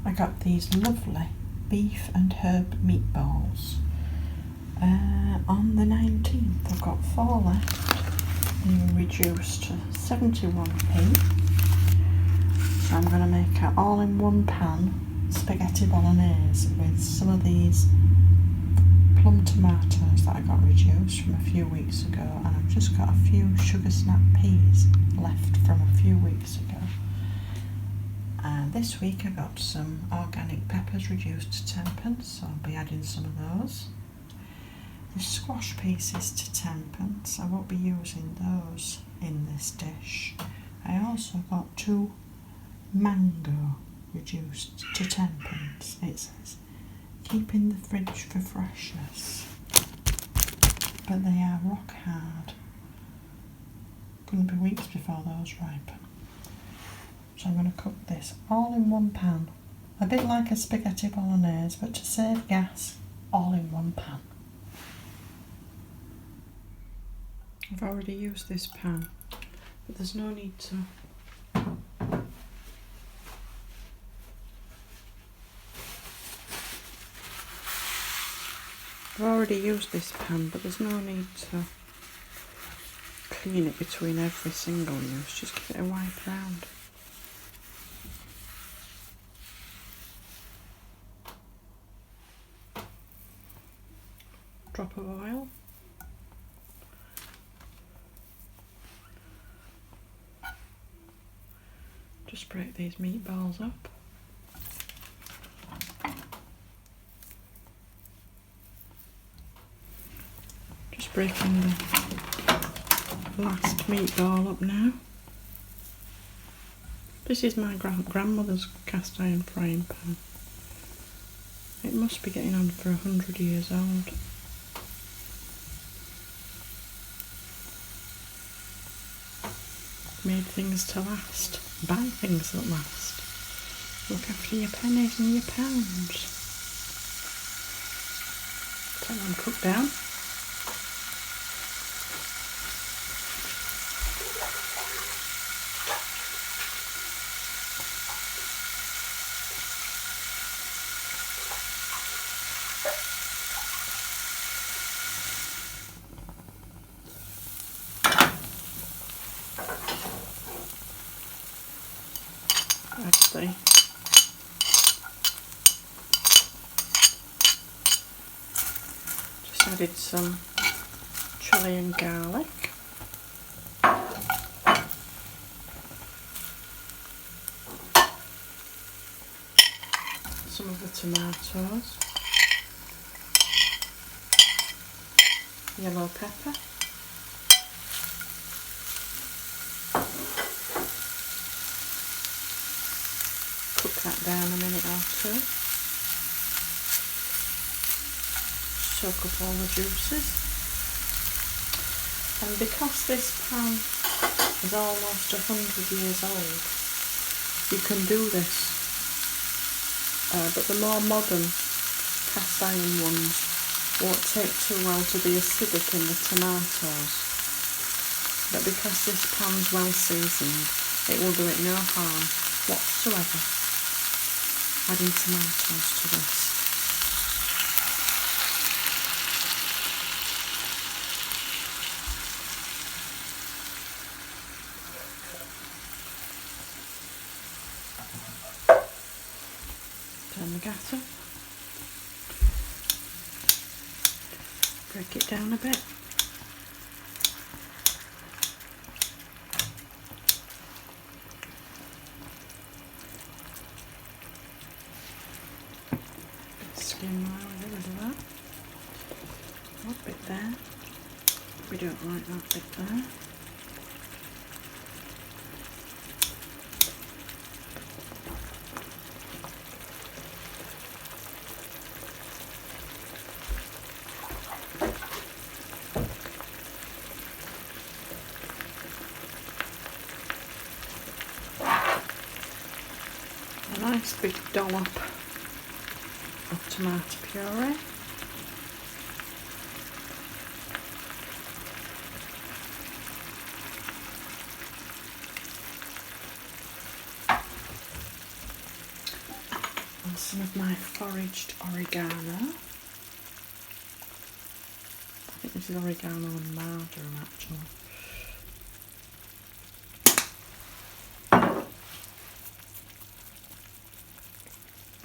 I got these lovely beef and herb meatballs on the 19th. I've got 4 left. They were reduced to 71p. So I'm going to make an all-in-one pan spaghetti bolognese with some of these plum tomatoes that I got reduced from a few weeks ago, and I've just got a few sugar snap peas left from a few weeks ago. And this week I got some organic peppers reduced to 10p, so I'll be adding some of those. The squash pieces to 10p, I won't be using those in this dish. I also got 2 mango reduced to 10p. It says, keep in the fridge for freshness. But they are rock hard. Going to be weeks before those ripen. So I'm going to cook this all in one pan. A bit like a spaghetti bolognese, but to save gas, all in one pan. I've already used this pan, but there's no need to. I've already used this pan, but there's no need to clean it between every single use. Just give it a wipe round. Drop of oil. Just break these meatballs up. Just breaking the last meatball up now. This is my grandmother's cast iron frying pan. It must be getting on for 100 years old. Made things to last. Buy things that last. Look after your pennies and your pounds. Let them cook down. Actually, just added some chilli and garlic. Some of the tomatoes, yellow pepper, cook that down a minute or two, soak up all the juices. And because this pan is almost 100 years old, you can do this, but the more modern cast iron ones won't take too well to be acidic in the tomatoes, but because this pan's well seasoned, it will do it no harm whatsoever. Adding tomatoes to this. Turn the gas up. Break it down a bit. Skim while we get rid of that. That bit there. We don't like that bit there. A nice big dollop of tomato puree. And some of my foraged oregano. I think this is oregano and marjoram actually.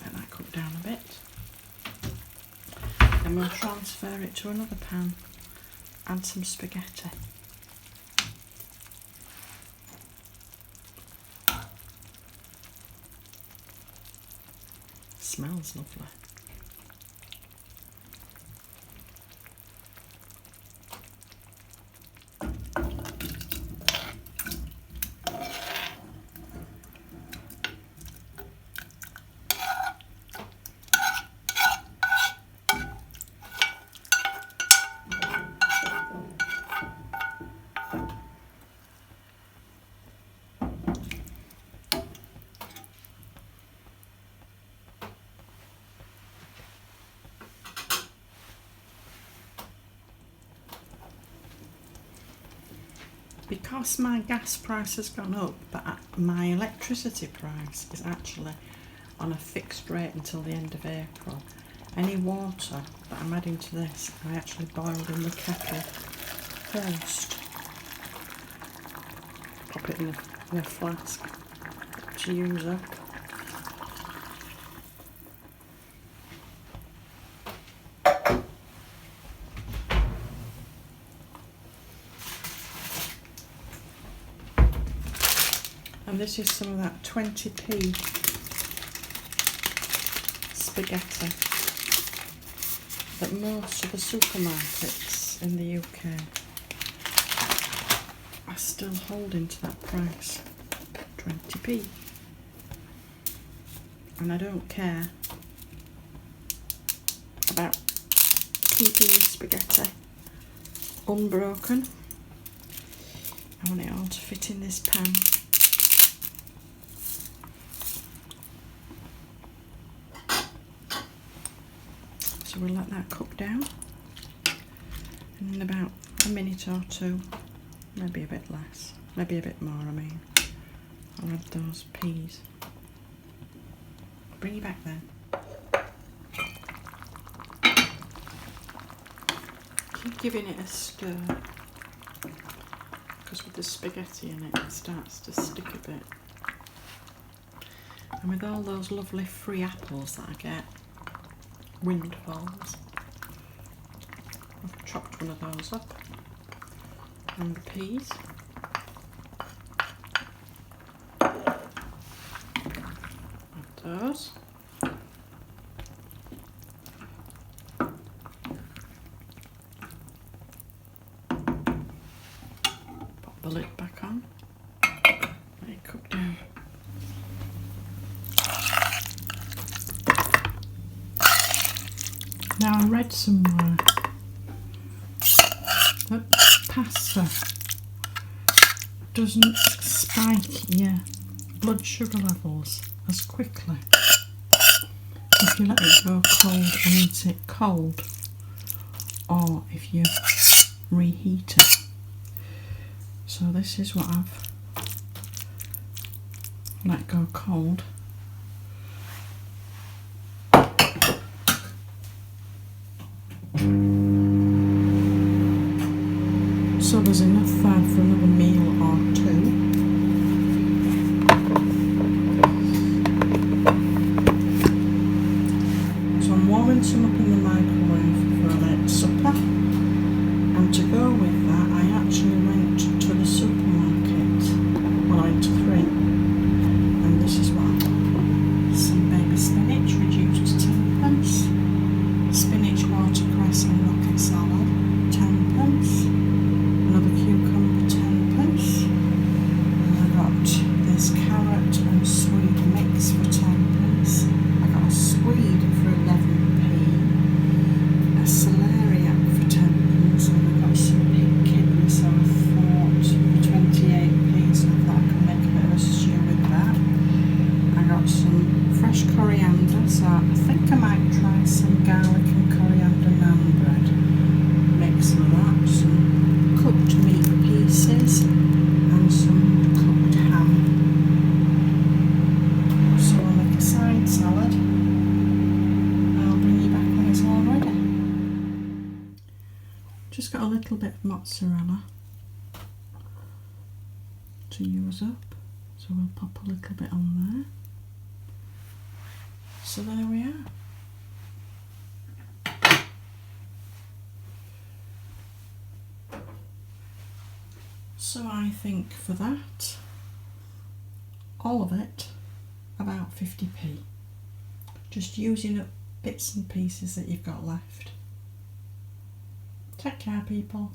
Let that cook down a bit. Then we'll transfer it to another pan. Add some spaghetti. Smells lovely. Because my gas price has gone up, but my electricity price is actually on a fixed rate until the end of April. Any water that I'm adding to this, I actually boiled in the kettle first. Pop it in a flask to use up. And this is some of that 20p spaghetti that most of the supermarkets in the UK are still holding to that price, 20p. And I don't care about keeping the spaghetti unbroken. I want it all to fit in this pan. So we'll let that cook down, and in about a minute or two, maybe a bit less, maybe a bit more I mean, I'll add those peas. Bring you back then. Keep giving it a stir, because with the spaghetti in it, it starts to stick a bit. And with all those lovely free apples that I get, windfalls, I've chopped one of those up, and the peas. Add those. Pop the lid back on. Let it cook down. Now I read somewhere that pasta doesn't spike your blood sugar levels as quickly if you let it go cold and eat it cold, or if you reheat it. So this is what I've let go cold. So there's enough there for another meal or two. So I'm warming some up in the microwave for a late supper. And to go with that, I actually went to the supermarket. Well, I went to 3. And this is what I got. Some baby spinach reduced to 10p. Spinach, watercress and rocket salad, 10p. Another cucumber, 10p. And I got this carrot and swede mix for 10p. I got a swede for 11p. A celeriac for 10p. And I got some pig kidney, so I thought for 28p. So I thought I could make a bit of a stew with that. I got some fresh coriander, so I think I might try some garlic and coriander naan bread. Mix of that, some cooked meat pieces and some cooked ham. So I'll make a side salad little bit of mozzarella to use up, so we'll pop a little bit on there. So there we are. So I think for that, all of it, about 50p. Just using up bits and pieces that you've got left. Take care, people.